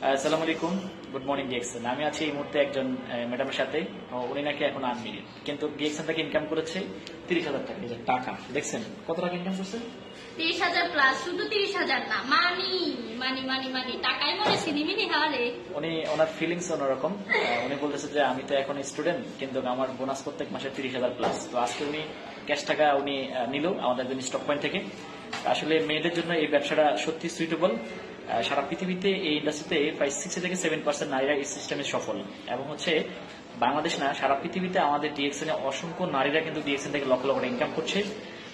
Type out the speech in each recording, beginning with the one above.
আসসালামু আলাইকুম, good morning DXN. আমি আছি এই মুহূর্তে একজন ম্যাডামের সাথে। উনি নাকি এখন আনমেরিড, কিন্তু ডিএক্সএন থেকে ইনকাম করেছে 30,000 টাকা। এই যে টাকা দেখছেন, কত টাকা ইনকাম করছে? 30,000 প্লাস। শুধু 30,000 না, মানি মানি মানি মানি টাকায় মনে সিনিমিনি হারে। উনি ওনার ফিলিংস অন্যরকম। উনি বলতেছে যে আমি তো এখন স্টুডেন্ট, কিন্তু আমার বোনাস প্রত্যেক মাসে 30,000 প্লাস। তো আজকে উনি ক্যাশ টাকা উনি নিল আমাদের একজন স্টক পয়েন্ট থেকে। আসলে মেয়েদের জন্য এই ব্যবসাটা সত্যি সুইটেবল। সারা পৃথিবীতে এই ইন্ডাস্ট্রিতে প্রায় 60 থেকে 7% নারীরা এই সিস্টেমে সফল, এবং হচ্ছে বাংলাদেশ না, সারা পৃথিবীতে আমাদের ডিএক্সএন এ অসংখ্য নারীরা কিন্তু ডিএক্সএন থেকে লক্ষ লক্ষ টাকা ইনকাম করছে।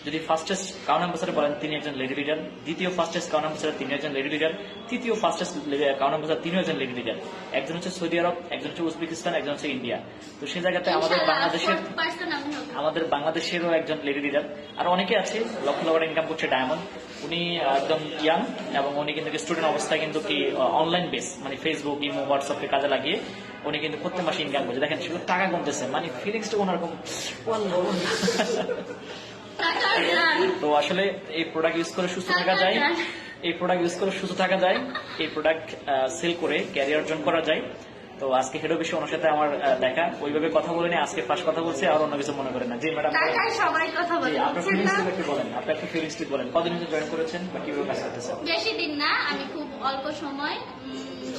যদি ফার্স্টেস্ট কাউন অ্যাম্বাসাডার বলেন, তিনি একজন লেডি লিডার। দ্বিতীয় ফার্স্টেস্ট কাউন অ্যাম্বাসাডার, তিনি একজন লেডি লিডার। তৃতীয় ফার্স্টেস্ট কাউন অ্যাম্বাসাডার, তিনিও একজন লেডি লিডার। একজন হচ্ছে সৌদি আরব, একজন হচ্ছে উজবেকিস্তান, একজন হচ্ছে ইন্ডিয়া। তো সেই জায়গাতে আমাদের বাংলাদেশেরও একজন লেডি লিডার। আর অনেকে আছে লক্ষ লক্ষ টাকা ইনকাম করছে। ডায়মন্ড, উনি একদম ইয়াং, এবং উনি কিন্তু স্টুডেন্ট অবস্থায় কিন্তু কি অনলাইন বেস, মানে ফেসবুক, ইমো, হোয়াটসঅ্যাপকে কাজে লাগিয়ে উনি কিন্তু প্রত্যেক মাসে ইনকাম করছে। দেখেন শুধু টাকা কমতেছে, মানে ফিলিংসটা ওনারকম। তো আসলে এই প্রোডাক্ট ইউজ করে সুস্থ থাকা যায়, এই প্রোডাক্ট ইউজ করে সুস্থ থাকা যায়, এই প্রোডাক্ট সেল করে ক্যারিয়ার অর্জন করা যায়। তো আজকে হেড অফিসে ওনার সাথে আমার দেখা, ওইভাবে কথা বলে নিয়ে আজকে ফার্স্ট কথা বলছি, আর অন্য কিছু মনে করেন না। জি ম্যাডাম, সবাই কথা বলে। আপনার ফিলিংস একটু বলেন, আপনার একটু ফিলিংস বলেন, কতদিন হচ্ছে জয়েন করেছেন বা কিভাবে কাজ করতেছেন? বেশি দিন না, আমি খুব অল্প সময়,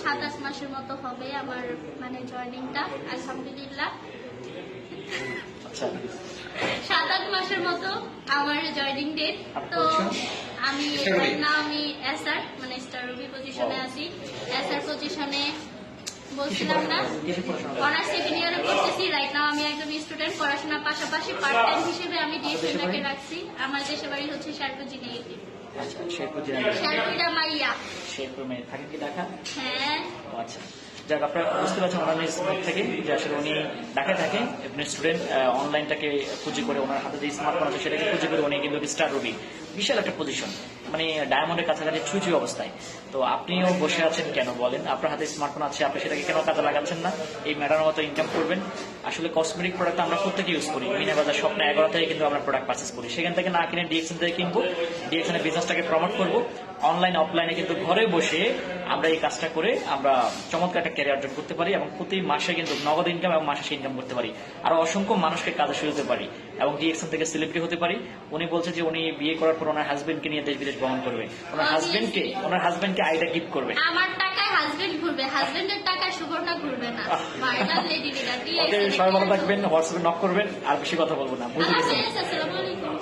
7-8 মাসের মতো হবে আমার মানে জয়েনিংটা। আলহামদুলিল্লাহ, আচ্ছা, 7-8 মাসের মতো আমার জয়েনিং ডেট। তো আমি আমি এসআর মানে স্টার রবি পজিশনে আছি। এসআর পজিশনে বলছিলাম না, অনার্স সেকেন্ড ইয়ারে করতেছি। রাইট নাও আমি একজন স্টুডেন্ট। পড়াশোনার পাশাপাশি পার্ট টাইম হিসেবে আমি ডিএসএনটাকে রাখছি। আমার দেশের বাড়ি হচ্ছে শেরপুর জিনিয়াতে। আচ্ছা, শেরপুর মাইয়া। শেরপুর মেয়ে থাকেন কি ঢাকা? হ্যাঁ। আচ্ছা, যাক, আপনারা বুঝতে পারছেন ওনার স্মার্ট থেকে যে আসলে উনি ঢাকায় থাকে, স্টুডেন্ট। অনলাইনটাকে পুঁজি করে, ওনার হাতে যে স্মার্টফোন আছে সেটাকে পুঁজি করে উনি কিন্তু স্টার রবি, বিশাল একটা পজিশন, মানে ডায়মন্ডের কাছাকাছি ছুঁই অবস্থায়। তো আপনিও বসে আছেন কেন বলেন? আপনার হাতে স্মার্টফোন আছে, আপনি সেটাকে কেন কাজে লাগাচ্ছেন না? এই ম্যাডামের মতো ইনকাম করবেন। আসলে কসমেটিক প্রোডাক্ট আমরা প্রত্যেকে ইউজ করি। মিনা বাজার স্বপ্নে 11 থেকে কিন্তু আমরা প্রোডাক্ট পারচেস করি। সেখান থেকে না কিনে ডিএক্সএন থেকে কিনবো, ডিএক্সএনের বিজনেসটাকে প্রমোট করবো। অনলাইন অফলাইনে কিন্তু ঘরে বসে আমরা এই কাজটা করে আমরা চমৎকার একটা ক্যারিয়ার অর্জন করতে পারি, এবং প্রতি মাসে কিন্তু নগদ ইনকাম এবং মাসে ইনকাম করতে পারি। আর অসংখ্য মানুষকে কাজে সুযোগ পারি, এবং ডিএক্সএন থেকে সেলিব্রিটি হতে পারি। উনি বলছে যে উনি বিয়ে করার পর ওনার হাজবেন্ডকে নিয়ে দেশ বিদেশ ভ্রমণ করবে, ওনার হাজবেন্ডকে আইডা গিফট করবে। আমার টাকায় হাজবেন্ড ঘুরবে, হাজবেন্ডের টাকায় সুবর্ণা ঘুরবে না। Viral lady leader. সবাই ভালো থাকবেন, হোয়াটসঅ্যাপে নক করবেন। আর বেশি কথা বলবো না, বুঝে গেছেন। আসসালামু আলাইকুম।